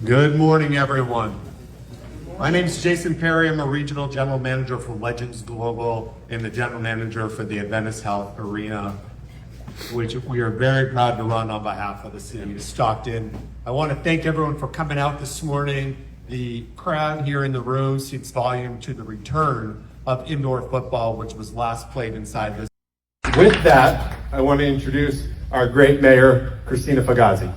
Good morning, everyone. My name is Jason Perry. I'm a regional general manager for Legends Global and the general manager for the Adventist Health Arena, which we are very proud to run on behalf of the city of Stockton. I want to thank everyone for coming out this morning. The crowd here in the room speaks volume to the return of indoor football, which was last played inside this. With that, I want to introduce our great mayor, Christina Fugazi.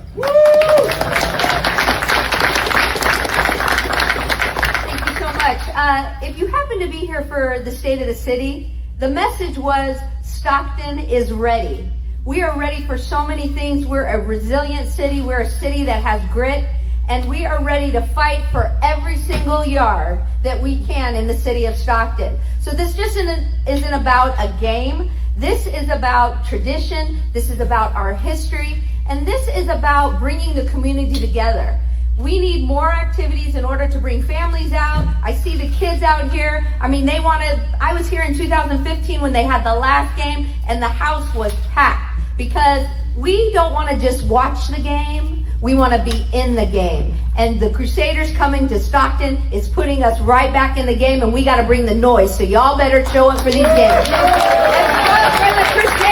If you happen to be here for the State of the City, the message was Stockton is ready. We are ready for so many things. We're a resilient city. We're a city that has grit, and we are ready to fight for every single yard that we can in the city of Stockton. So this just isn't about a game. This is about tradition. This is about our history, and this is about bringing the community together. We need more activities in order to bring families out. I see the kids out here. I mean, I was here in 2015 when they had the last game and the house was packed because we don't want to just watch the game. We want to be in the game. And the Crusaders coming to Stockton is putting us right back in the game, and we got to bring the noise. So y'all better show up for these games. Let's go for the Crusaders.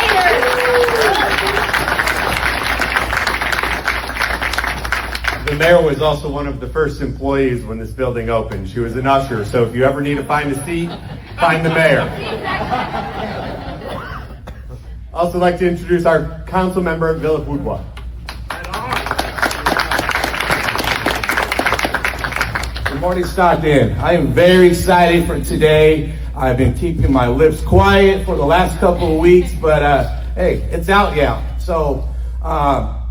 The mayor was also one of the first employees when this building opened. She was an usher, so if you ever need to find a seat, find the mayor. Also like to introduce our council member, Villapudua. Good morning, Stockton. I am very excited for today. I've been keeping my lips quiet for the last couple of weeks, but hey, it's out now. So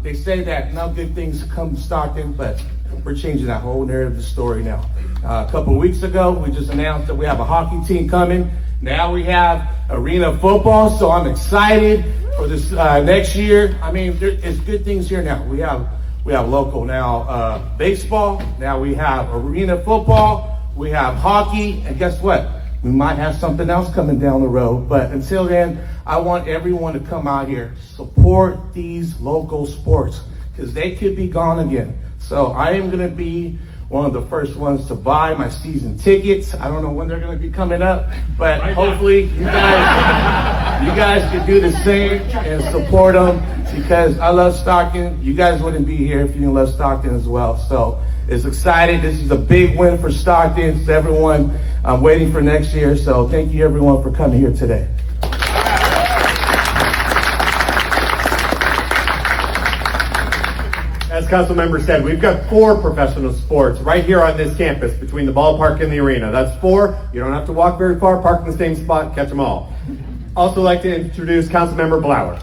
they say that no good things come to Stockton, but we're changing that whole narrative of the story now. A couple of weeks ago, we just announced that we have a hockey team coming. Now we have arena football, so I'm excited for this next year. I mean, it's good things here now. We have local now baseball. Now we have arena football. We have hockey, and guess what? We might have something else coming down the road. But until then, I want everyone to come out here, support these local sports, because they could be gone again. So I am going to be one of the first ones to buy my season tickets. I don't know when they're going to be coming up, but hopefully you guys can do the same and support them, because I love Stockton. You guys wouldn't be here if you didn't love Stockton as well. So it's exciting. This is a big win for Stockton. It's everyone. I'm waiting for next year. So thank you everyone for coming here today. As council member said, we've got 4 professional sports right here on this campus between the ballpark and the arena. That's 4. You don't have to walk very far, park in the same spot, catch them all. Also like to introduce council member Blower.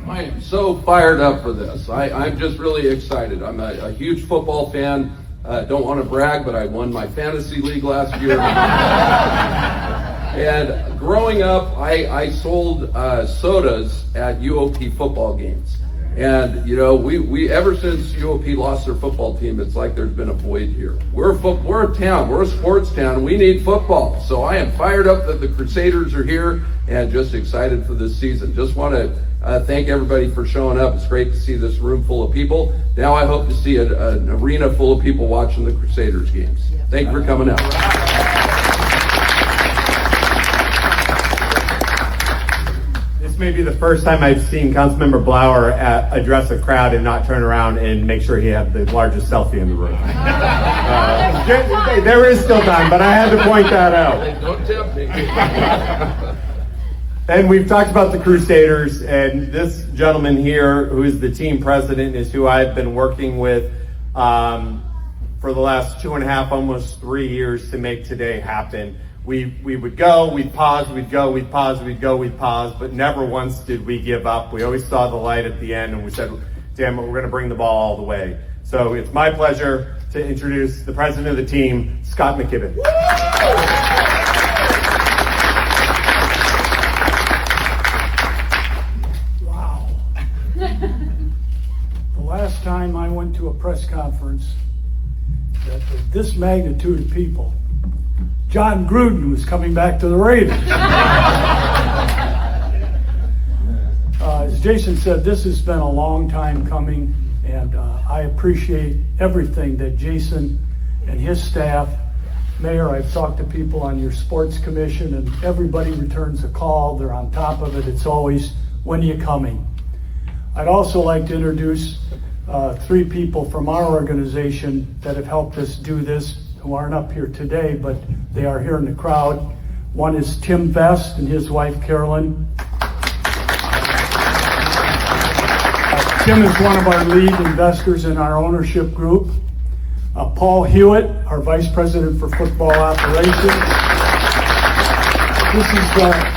I am so fired up for this. I'm just really excited. I'm a huge football fan. Don't want to brag, but I won my fantasy league last year. And growing up, I sold sodas at UOP football games. And you know, we ever since UOP lost their football team, it's like there's been a void here. We're a town, we're a sports town. We need football. So I am fired up that the Crusaders are here and just excited for this season. Just want to thank everybody for showing up. It's great to see this room full of people. Now I hope to see an arena full of people watching the Crusaders games. Thank you for coming out. This may be the first time I've seen Councilmember Blower address a crowd and not turn around and make sure he had the largest selfie in the room. There is still time, but I had to point that out. Don't tempt me. And we've talked about the Crusaders, and this gentleman here, who is the team president, is who I've been working with for the last 2.5, almost 3 years to make today happen. We would go, we'd pause, we'd go, we'd pause, we'd go, we'd pause, but never once did we give up. We always saw the light at the end, and we said, damn it, we're going to bring the ball all the way. So it's my pleasure to introduce the president of the team, Scott McKibben. Wow. The last time I went to a press conference that was this magnitude of people, John Gruden was coming back to the Raiders. As Jason said, this has been a long time coming, and I appreciate everything that Jason and his staff, Mayor, I've talked to people on your sports commission, and everybody returns a call. They're on top of it. It's always, when are you coming? I'd also like to introduce 3 people from our organization that have helped us do this, who aren't up here today, but they are here in the crowd. One is Tim Vest and his wife, Carolyn. Tim is one of our lead investors in our ownership group. Paul Hewitt, our Vice President for Football Operations.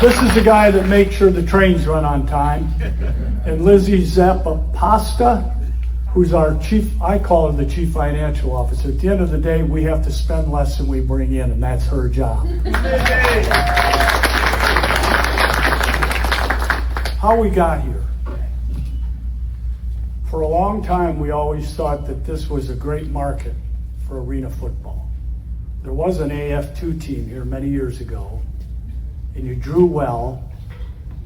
This is the guy that makes sure the trains run on time. And Lizzie Zappapasta, who's our I call her the Chief Financial Officer. At the end of the day, we have to spend less than we bring in, and that's her job. How we got here. For a long time, we always thought that this was a great market for arena football. There was an AF2 team here many years ago, and you drew well.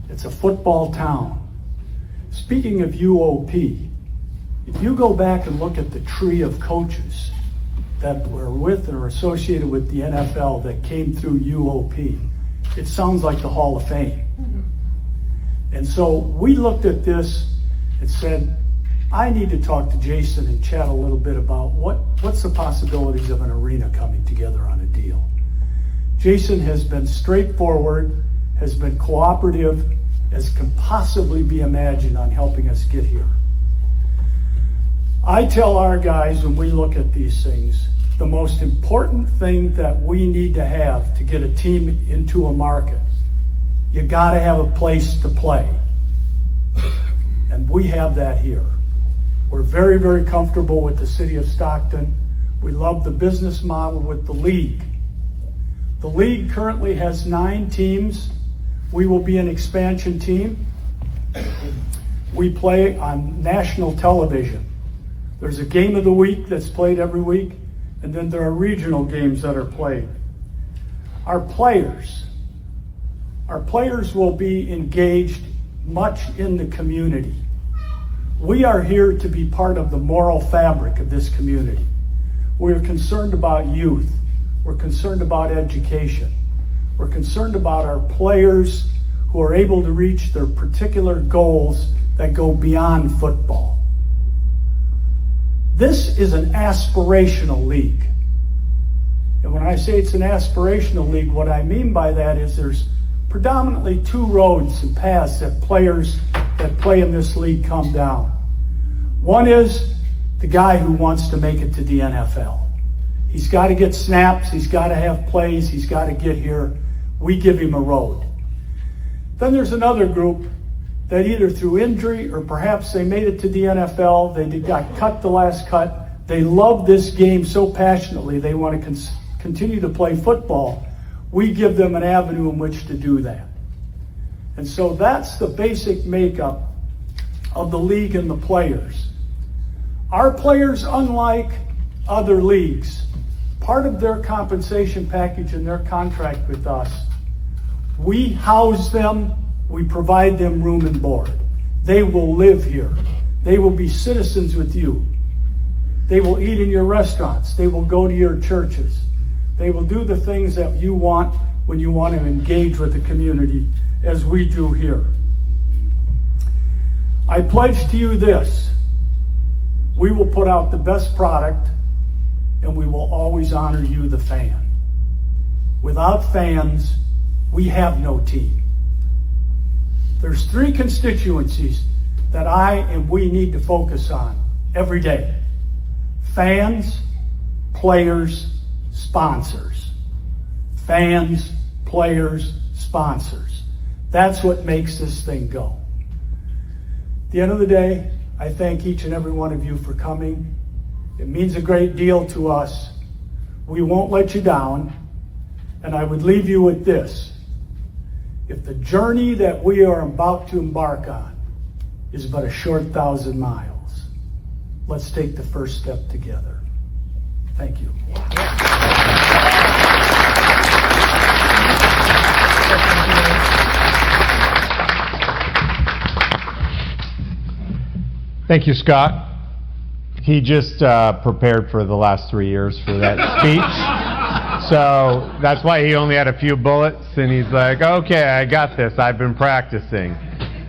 It's a football town. Speaking of UOP, if you go back and look at the tree of coaches that were with or associated with the NFL that came through UOP, it sounds like the Hall of Fame. And so we looked at this and said, I need to talk to Jason and chat a little bit about what's the possibilities of an arena coming together on a deal. Jason has been straightforward, has been cooperative, as can possibly be imagined on helping us get here. I tell our guys when we look at these things, the most important thing that we need to have to get a team into a market, you gotta have a place to play. And we have that here. We're very, very comfortable with the city of Stockton. We love the business model with the league. The league currently has 9 teams. We will be an expansion team. We play on national television. There's a game of the week that's played every week, and then there are regional games that are played. Our players will be engaged much in the community. We are here to be part of the moral fabric of this community. We're concerned about youth. We're concerned about education. We're concerned about our players who are able to reach their particular goals that go beyond football. This is an aspirational league. And when I say it's an aspirational league, what I mean by that is there's predominantly 2 roads and paths that players that play in this league come down. One is the guy who wants to make it to the NFL. He's got to get snaps, he's got to have plays, he's got to get here. We give him a road. Then there's another group that either through injury or perhaps they made it to the NFL, they got cut the last cut, they love this game so passionately they want to continue to play football. We give them an avenue in which to do that. And so that's the basic makeup of the league and the players. Our players, unlike other leagues, part of their compensation package and their contract with us, we house them, we provide them room and board. They will live here. They will be citizens with you. They will eat in your restaurants. They will go to your churches. They will do the things that you want when you want to engage with the community, as we do here. I pledge to you this: we will put out the best product, and we will always honor you, the fan. Without fans, we have no team. There's 3 constituencies that I and we need to focus on every day: fans, players, sponsors. Fans, players, sponsors. That's what makes this thing go. At the end of the day, I thank each and every one of you for coming. It means a great deal to us. We won't let you down. And I would leave you with this: if the journey that we are about to embark on is but a short 1,000 miles, let's take the first step together. Thank you. Thank you, Scott. He just prepared for the last 3 years for that speech. So that's why he only had a few bullets, and he's like, okay, I got this. I've been practicing.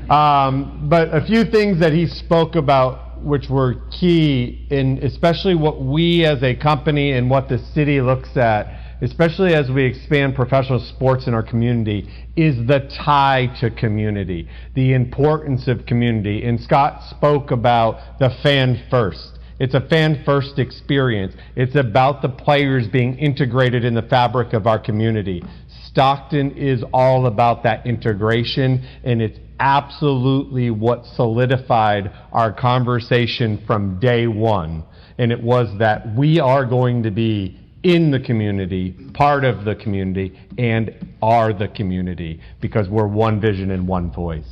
But a few things that he spoke about which were key in especially what we as a company and what the city looks at, especially as we expand professional sports in our community, is the tie to community, the importance of community. And Scott spoke about the fan first. It's a fan-first experience. It's about the players being integrated in the fabric of our community. Stockton is all about that integration, and it's absolutely what solidified our conversation from day one. And it was that we are going to be in the community, part of the community, and are the community, because we're one vision and one voice.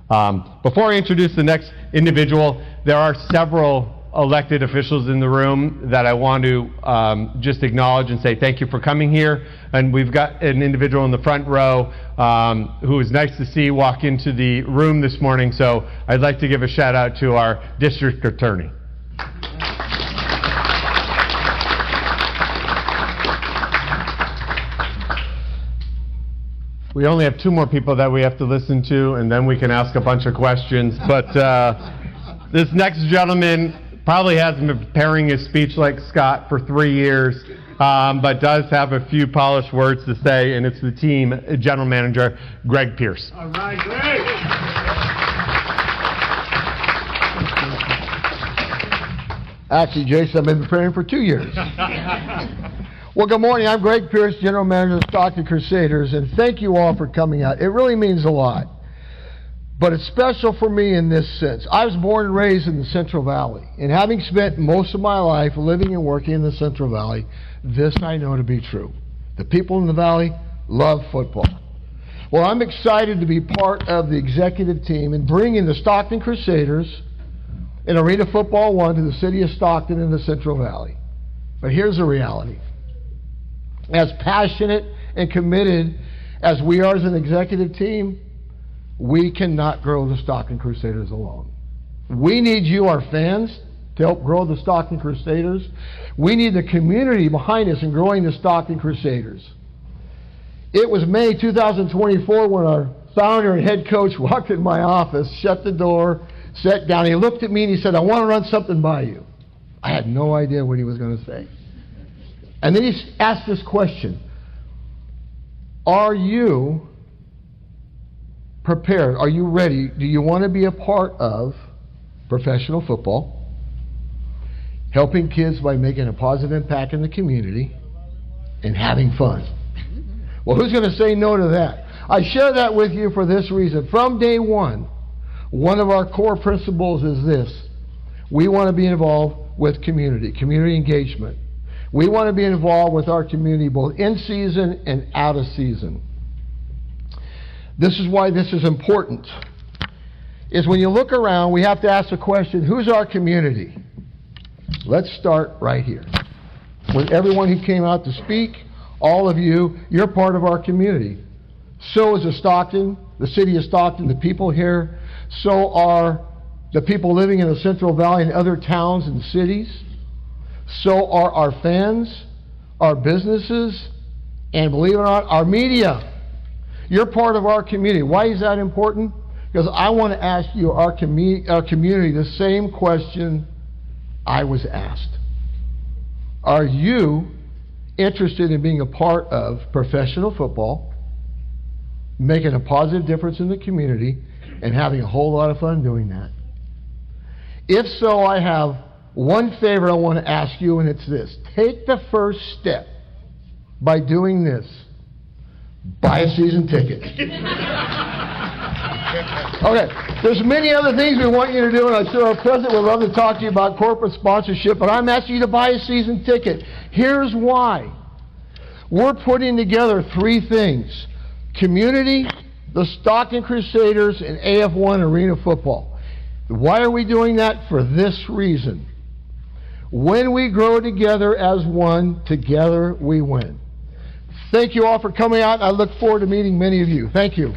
Before I introduce the next individual, there are several elected officials in the room that I want to just acknowledge and say thank you for coming here. And we've got an individual in the front row who is nice to see walk into the room this morning. So I'd like to give a shout out to our district attorney. We only have two more people that we have to listen to, and then we can ask a bunch of questions. But this next gentleman probably hasn't been preparing his speech like Scott for 3 years, but does have a few polished words to say, and it's the team general manager, Greg Pierce. All right, Greg. Actually, Jason, I've been preparing for 2 years. Well, good morning. I'm Greg Pierce, General Manager of Stockton Crusaders, and thank you all for coming out. It really means a lot. But it's special for me in this sense. I was born and raised in the Central Valley, and having spent most of my life living and working in the Central Valley, this I know to be true. The people in the Valley love football. Well, I'm excited to be part of the executive team and bringing the Stockton Crusaders and Arena Football 1 to the city of Stockton in the Central Valley. But here's the reality. As passionate and committed as we are as an executive team, we cannot grow the Stockton Crusaders alone. We need you, our fans, to help grow the Stockton Crusaders. We need the community behind us in growing the Stockton Crusaders. It was May 2024 when our founder and head coach walked in my office, shut the door, sat down. He looked at me and he said, I want to run something by you. I had no idea what he was going to say. And then he asked this question: are you prepared? Are you ready? Do you want to be a part of professional football, helping kids by making a positive impact in the community, and having fun? Well, who's going to say no to that? I share that with you for this reason. From day one of our core principles is this: we want to be involved with community engagement. We want to be involved with our community both in season and out of season. This is why this is important. Is when you look around, we have to ask the question, who's our community? Let's start right here. With everyone who came out to speak, all of you, you're part of our community. So is the Stockton, the city of Stockton, the people here. So are the people living in the Central Valley and other towns and cities. So are our fans, our businesses, and believe it or not, our media. You're part of our community. Why is that important? Because I want to ask you, our community, the same question I was asked. Are you interested in being a part of professional football, making a positive difference in the community, and having a whole lot of fun doing that? If so, I have one favor I want to ask you, and it's this. Take the first step by doing this. Buy a season ticket. Okay, there's many other things we want you to do, and I'm sure our president would love to talk to you about corporate sponsorship, but I'm asking you to buy a season ticket. Here's why. We're putting together three things: community, the Stockton Crusaders, and AF1 Arena Football. Why are we doing that? For this reason. When we grow together as one, together we win. Thank you all for coming out. I look forward to meeting many of you. Thank you.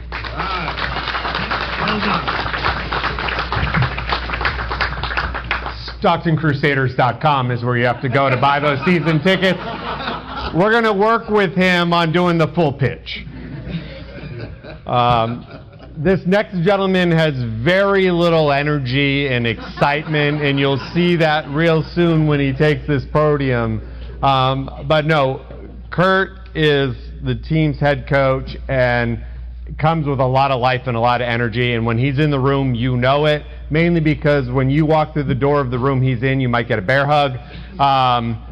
StocktonCrusaders.com is where you have to go to buy those season tickets. We're going to work with him on doing the full pitch. This next gentleman has very little energy and excitement, and you'll see that real soon when he takes this podium. But no, Kurt is the team's head coach and comes with a lot of life and a lot of energy, and when he's in the room, you know it, mainly because when you walk through the door of the room he's in, you might get a bear hug.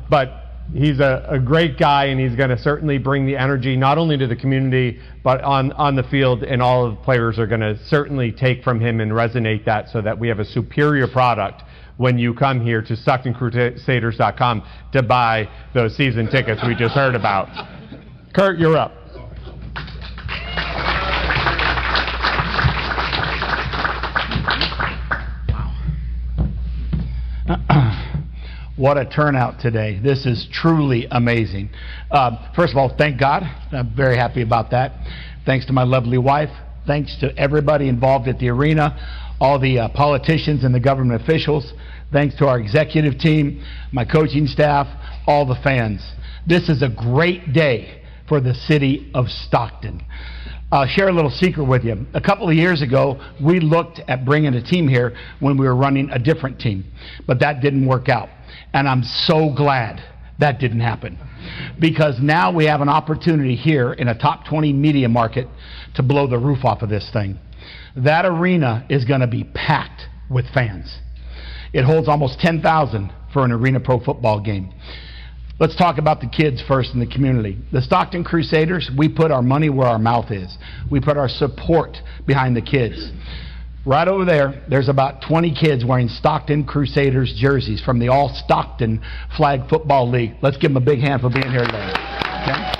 But he's a great guy, and he's going to certainly bring the energy not only to the community but on the field, and all of the players are going to certainly take from him and resonate that so that we have a superior product when you come here to StocktonCrusaders.com to buy those season tickets we just heard about. Kurt, you're up. What a turnout today. This is truly amazing. First of all, thank God. I'm very happy about that. Thanks to my lovely wife. Thanks to everybody involved at the arena, all the politicians and the government officials. Thanks to our executive team, my coaching staff, all the fans. This is a great day for the city of Stockton. I'll share a little secret with you. A couple of years ago, we looked at bringing a team here when we were running a different team, but that didn't work out. And I'm so glad that didn't happen, because now we have an opportunity here in a top 20 media market to blow the roof off of this thing. That arena is going to be packed with fans. It holds almost 10,000 for an arena pro football game. Let's talk about the kids first in the community. The Stockton Crusaders, we put our money where our mouth is. We put our support behind the kids. Right over there, there's about 20 kids wearing Stockton Crusaders jerseys from the All Stockton Flag Football League. Let's give them a big hand for being here today. Okay?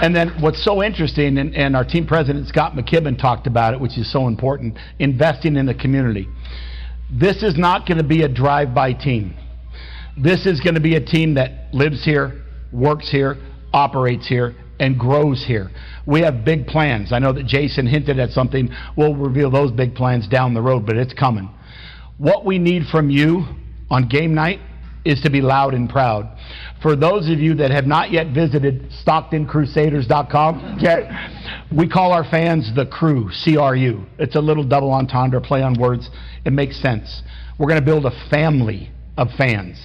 And then what's so interesting, and our team president Scott McKibben talked about it, which is so important, investing in the community. This is not going to be a drive-by team. This is going to be a team that lives here, works here, operates here, and grows here. We have big plans. I know that Jason hinted at something. We'll reveal those big plans down the road, but it's coming. What we need from you on game night is to be loud and proud. For those of you that have not yet visited StocktonCrusaders.com, we call our fans the crew, C-R-U. It's a little double entendre, play on words. It makes sense. We're going to build a family of fans.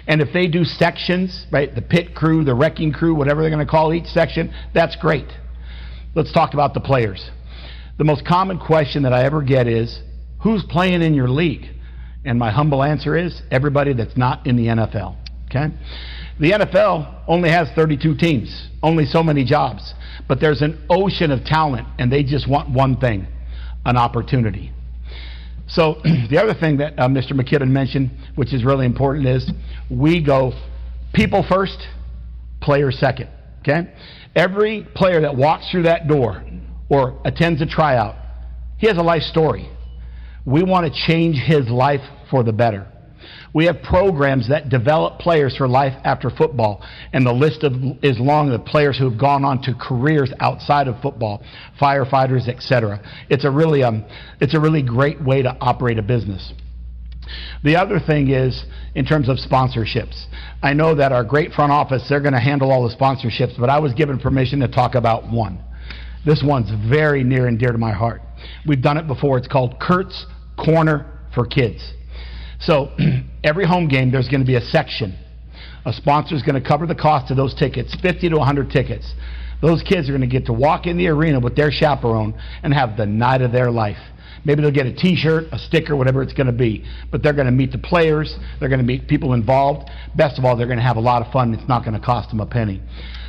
And if they do sections, right, the pit crew, the wrecking crew, whatever they're going to call each section, that's great. Let's talk about the players. The most common question that I ever get is, who's playing in your league? And my humble answer is, everybody that's not in the NFL. Okay? The NFL only has 32 teams, only so many jobs. But there's an ocean of talent, and they just want one thing, an opportunity. So the other thing that Mr. McKibben mentioned, which is really important, is we go people first, players second. Okay? Every player that walks through that door or attends a tryout, he has a life story. We want to change his life for the better. We have programs that develop players for life after football, and the list is long of players who have gone on to careers outside of football, firefighters, etc. It's a really great way to operate a business. The other thing is in terms of sponsorships. I know that our great front office, they're going to handle all the sponsorships, but I was given permission to talk about one. This one's very near and dear to my heart. We've done it before. It's called Kurt's Corner for Kids. So every home game, there's going to be a section. A sponsor's going to cover the cost of those tickets, 50 to 100 tickets. Those kids are going to get to walk in the arena with their chaperone and have the night of their life. Maybe they'll get a t-shirt, a sticker, whatever it's going to be. But they're going to meet the players. They're going to meet people involved. Best of all, they're going to have a lot of fun. It's not going to cost them a penny.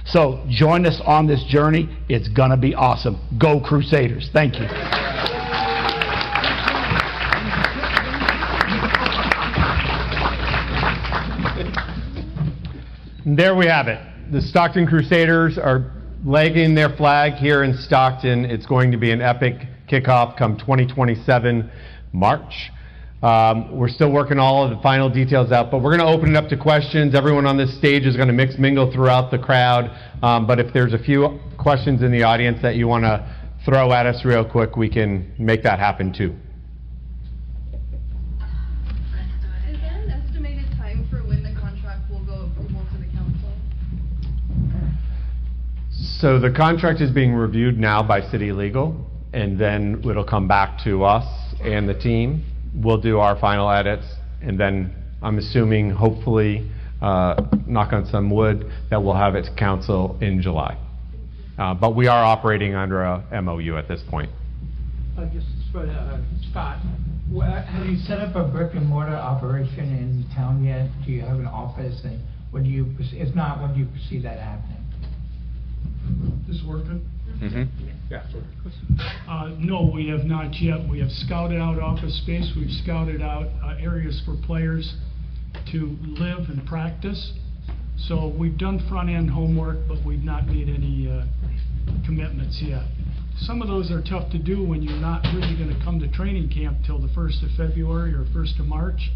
So join us on this journey. It's going to be awesome. Go Crusaders. Thank you. And there we have it. The Stockton Crusaders are legging their flag here in Stockton. It's going to be an epic kickoff come 2027 March. We're still working all of the final details out, but we're going to open it up to questions. Everyone on this stage is going to mix mingle throughout the crowd, but if there's a few questions in the audience that you want to throw at us real quick, we can make that happen too. Is there an estimated time for when the contract will go approval to the council? So the contract is being reviewed now by City Legal, and then it'll come back to us and the team. We'll do our final edits, and then I'm assuming, hopefully, knock on some wood, that we'll have it to council in July. But we are operating under a MOU at this point. Just for Scott, have you set up a brick and mortar operation in town yet? Do you have an office, and when do you, if not, when do you foresee that happening? This working? Mm-hmm. Yeah. No, we have not yet. We have scouted out office space. We've scouted out areas for players to live and practice. So we've done front-end homework, but we've not made any commitments yet. Some of those are tough to do when you're not really going to come to training camp till the 1st of February or 1st of March.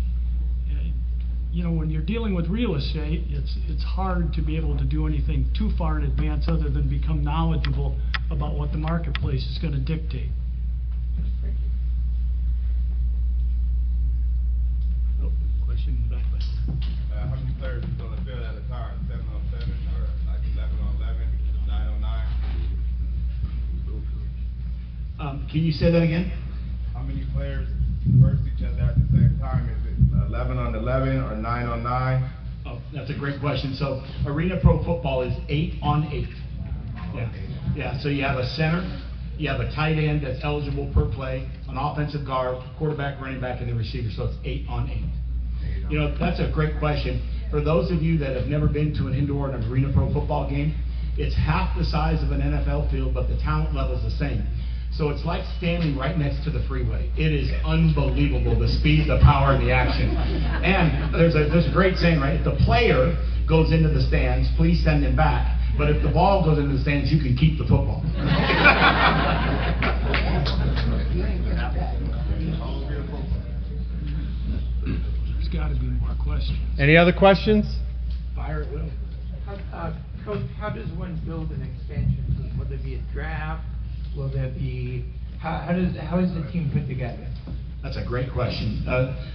You know, when you're dealing with real estate, it's hard to be able to do anything too far in advance other than become knowledgeable about what the marketplace is going to dictate. Question in the back. How many players is on the field at a time? 7-on-7 or like 11-on-11, 9-on-9? Can you say that again? How many players versus each other at the same time? Is it 11-on-11 or 9-on-9? Oh, that's a great question. So Arena Pro Football is 8-on-8. Yeah, so you have a center, you have a tight end that's eligible per play, an offensive guard, quarterback, running back, and the receiver, so it's 8-on-8. You know, that's a great question. For those of you that have never been to an indoor and Arena Pro Football game, it's half the size of an NFL field, but the talent level's the same. So it's like standing right next to the freeway. It is unbelievable, the speed, the power, and the action. And there's a great saying, right? If the player goes into the stands, please send him back. But if the ball goes into the stands, you can keep the football. There's got to be more questions. Any other questions? Fire at will. Coach, how does one build an expansion team? Will there be a draft? Will there be, how is the team put together? That's a great question.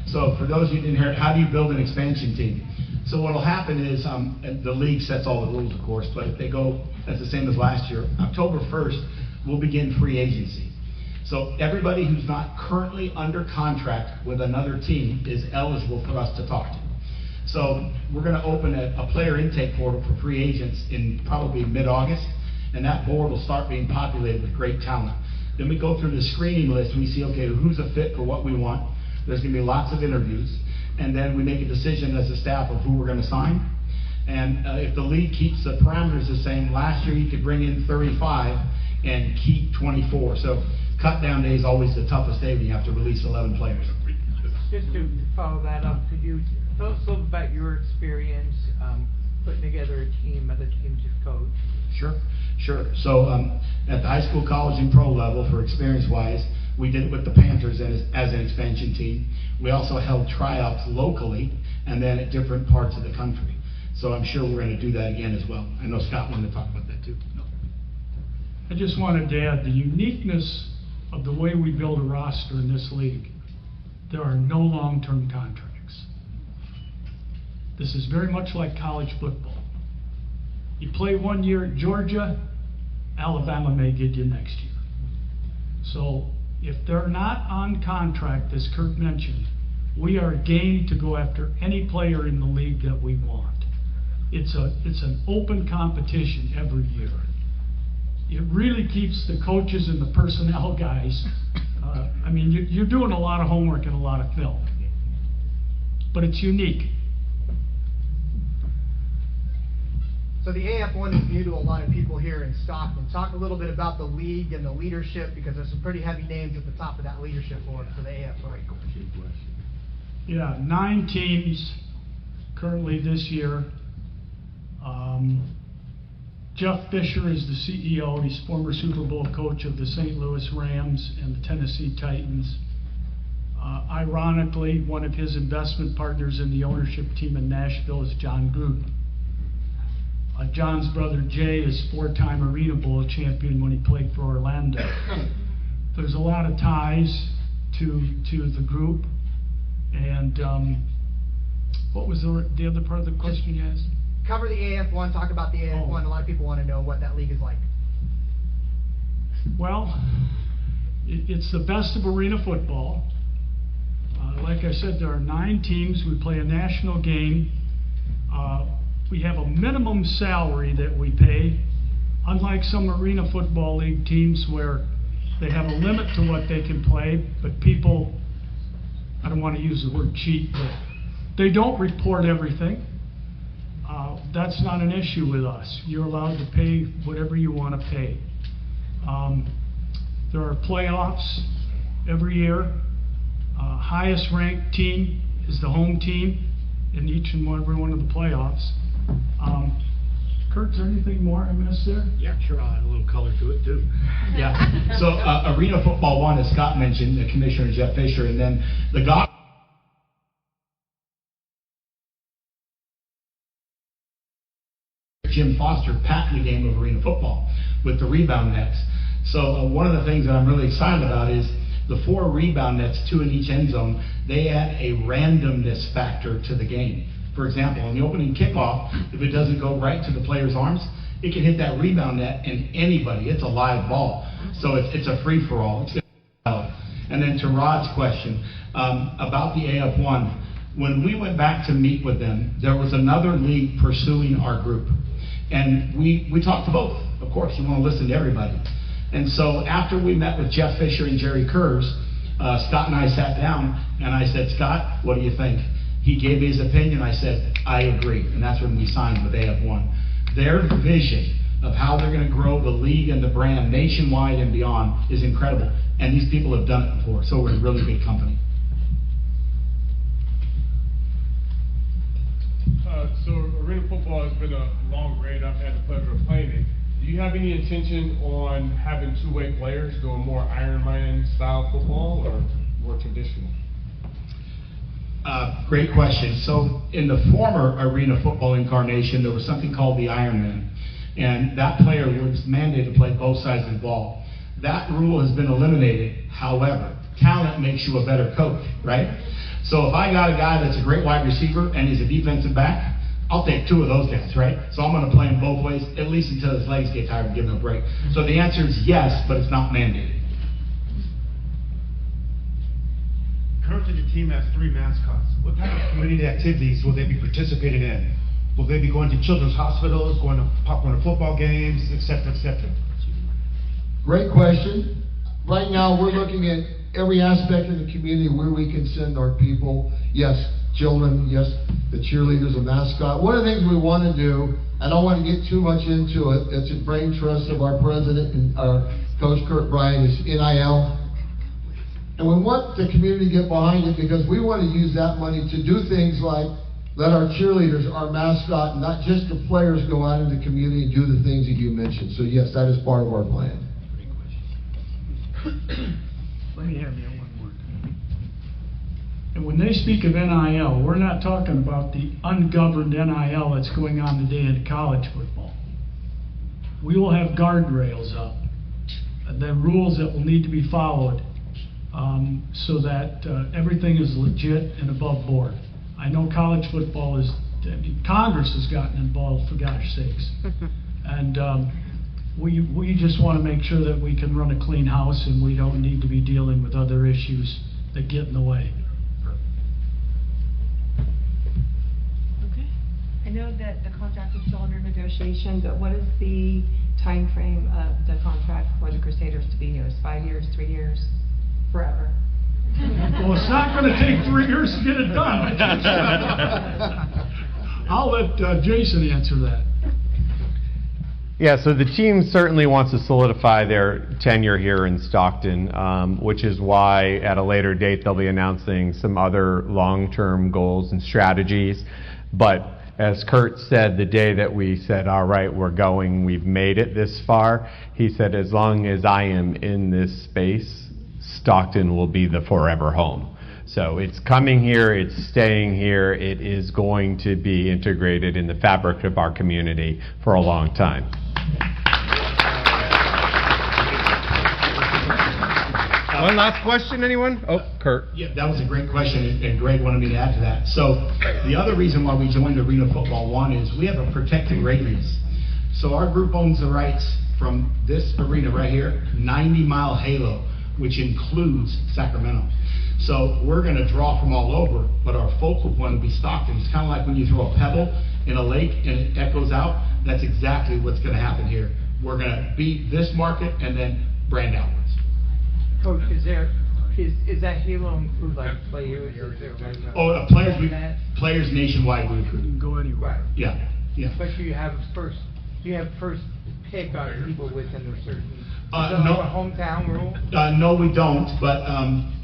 So for those of you who didn't hear it, how do you build an expansion team? So what will happen is the league sets all the rules, of course, but if they go, that's the same as last year. October 1st, we'll begin free agency. So everybody who's not currently under contract with another team is eligible for us to talk to. So we're going to open a player intake portal for free agents in probably mid-August, and that board will start being populated with great talent. Then we go through the screening list and we see, okay, who's a fit for what we want. There's going to be lots of interviews, and then we make a decision as a staff of who we're going to sign. And if the league keeps the parameters the same, last year you could bring in 35 and keep 24. So cut down day is always the toughest day when you have to release 11 players. Just to follow that up, could you tell us a little about your experience putting together a team, other teams you've coached? Sure. So at the high school, college, and pro level, for experience-wise, we did it with the Panthers as an expansion team. We also held tryouts locally and then at different parts of the country. So I'm sure we're going to do that again as well. I know Scott wanted to talk about that too. I just wanted to add the uniqueness of the way we build a roster in this league. There are no long-term contracts. This is very much like college football. You play 1 year at Georgia, Alabama may get you next year. So if they're not on contract, as Kurt mentioned, we are game to go after any player in the league that we want. It's an open competition every year. It really keeps the coaches and the personnel guys, I mean, you're doing a lot of homework and a lot of film. But it's unique. So the AF1 is new to a lot of people here in Stockton. Talk a little bit about the league and the leadership, because there's some pretty heavy names at the top of that leadership board for the AF1. Yeah, 9 teams currently this year. Jeff Fisher is the CEO. He's former Super Bowl coach of the St. Louis Rams and the Tennessee Titans. Ironically, one of his investment partners in the ownership team in Nashville is John Gruden. John's brother Jay is 4-time Arena Bowl champion when he played for Orlando. There's a lot of ties to the group. And what was the other part of the question you asked? Cover the AF1, talk about the AF1. A lot of people want to know what that league is like. Well, it's the best of arena football. Like I said, there are 9 teams. We play a national game. We have a minimum salary that we pay, unlike some arena football league teams where they have a limit to what they can play, but people, I don't want to use the word cheat, but they don't report everything. That's not an issue with us. You're allowed to pay whatever you want to pay. There are playoffs every year. Highest ranked team is the home team in each and every one of the playoffs. Kurt, is there anything more I missed there? Yeah, sure. I'll add a little color to it too. Yeah. So Arena Football 1, as Scott mentioned, the Commissioner Jeff Fisher, and then the Jim Foster patented the game of arena football with the rebound nets. So one of the things that I'm really excited about is the 4 rebound nets, 2 in each end zone. They add a randomness factor to the game. For example, on the opening kickoff, if it doesn't go right to the player's arms, it can hit that rebound net and anybody. It's a live ball. So it's a free-for-all. And then to Rod's question about the AF1, when we went back to meet with them, there was another league pursuing our group. And we talked to both. Of course, you want to listen to everybody. And so after we met with Jeff Fisher and Jerry Kurz, Scott and I sat down and I said, Scott, what do you think? He gave me his opinion. I said, I agree. And that's when we signed with AF1. Their vision of how they're going to grow the league and the brand nationwide and beyond is incredible. And these people have done it before. So we're a really big company. So arena football has been a long grade. I've had the pleasure of playing it. Do you have any intention on having 2-way players doing more Ironman style football or more traditional? Great question. So in the former arena football incarnation, there was something called the Ironman, and that player was mandated to play both sides of the ball. That rule has been eliminated. However, talent makes you a better coach, right? So if I got a guy that's a great wide receiver and he's a defensive back, I'll take 2 of those guys, right? So I'm going to play him both ways, at least until his legs get tired and give him a break. So the answer is yes, but it's not mandated. Currently, the team has 3 mascots. What type of community activities will they be participating in? Will they be going to children's hospitals, going to popular football games, etc., etc.? Great question. Right now, we're looking at every aspect of the community where we can send our people. Yes, children, yes, the cheerleaders, a mascot. One of the things we want to do, I don't want to get too much into it, it's a brain trust of our president and our coach Kurt Bryant, is NIL. And we want the community to get behind it because we want to use that money to do things like let our cheerleaders, our mascot, not just the players, go out in the community and do the things that you mentioned. So yes, that is part of our plan. Let me have you one more. And when they speak of NIL, we're not talking about the ungoverned NIL that's going on today in college football. We will have guardrails up, the rules that will need to be followed so that everything is legit and above board. I know college football is, Congress has gotten involved, for gosh sakes. And we just want to make sure that we can run a clean house and we don't need to be dealing with other issues that get in the way. Okay. I know that the contract is still under negotiation, but what is the time frame of the contract for the Crusaders to be here? Is 5 years, 3 years, forever? Well, it's not going to take 3 years to get it done. I'll let Jason answer that. Yeah, so the team certainly wants to solidify their tenure here in Stockton, which is why at a later date they'll be announcing some other long-term goals and strategies. But as Kurt said, the day that we said, all right, we're going, we've made it this far, he said, as long as I am in this space, Stockton will be the forever home. So it's coming here, it's staying here, it is going to be integrated in the fabric of our community for a long time. One last question, anyone? Oh, Kurt. Yeah, that was a great question, and Greg wanted me to add to that. So the other reason why we joined Arena Football One is we have a protected radius. So our group owns the rights from this arena right here, 90-mile halo, which includes Sacramento. So we're going to draw from all over, but our focal point will be Stockton. It's kind of like when you throw a pebble in a lake and it echoes out. That's exactly what's going to happen here. We're going to beat this market and then brand outwards. Coach, is that halo include like players? Oh, players nationwide we recruit. You can go anywhere. Yeah, yeah. Especially you have first pick on people within a certain. No. A hometown rule? No, we don't, but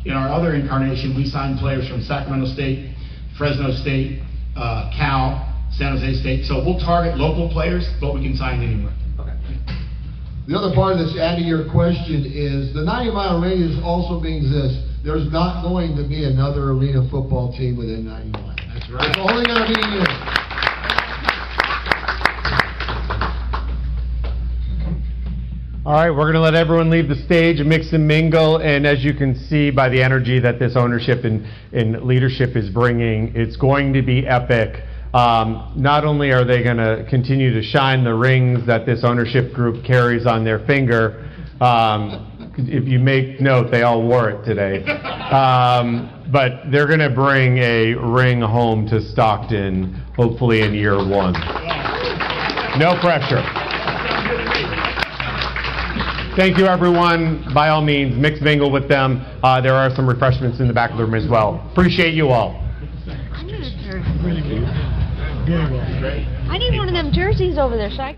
in our other incarnation, we signed players from Sacramento State, Fresno State, Cal, San Jose State. So we'll target local players, but we can sign anywhere. Okay. The other part of this, adding your question, is the 90-mile radius also means this: there's not going to be another arena football team within 90 miles. That's right. It's only going to be you. All right, we're going to let everyone leave the stage and mix and mingle, and as you can see by the energy that this ownership and leadership is bringing, it's going to be epic. Not only are they going to continue to shine the rings that this ownership group carries on their finger, if you make note, they all wore it today, but they're going to bring a ring home to Stockton, hopefully in year one. No pressure. Thank you, everyone. By all means, mix mingle with them. There are some refreshments in the back of the room as well. Appreciate you all. I need one of them jerseys over there, Shaq.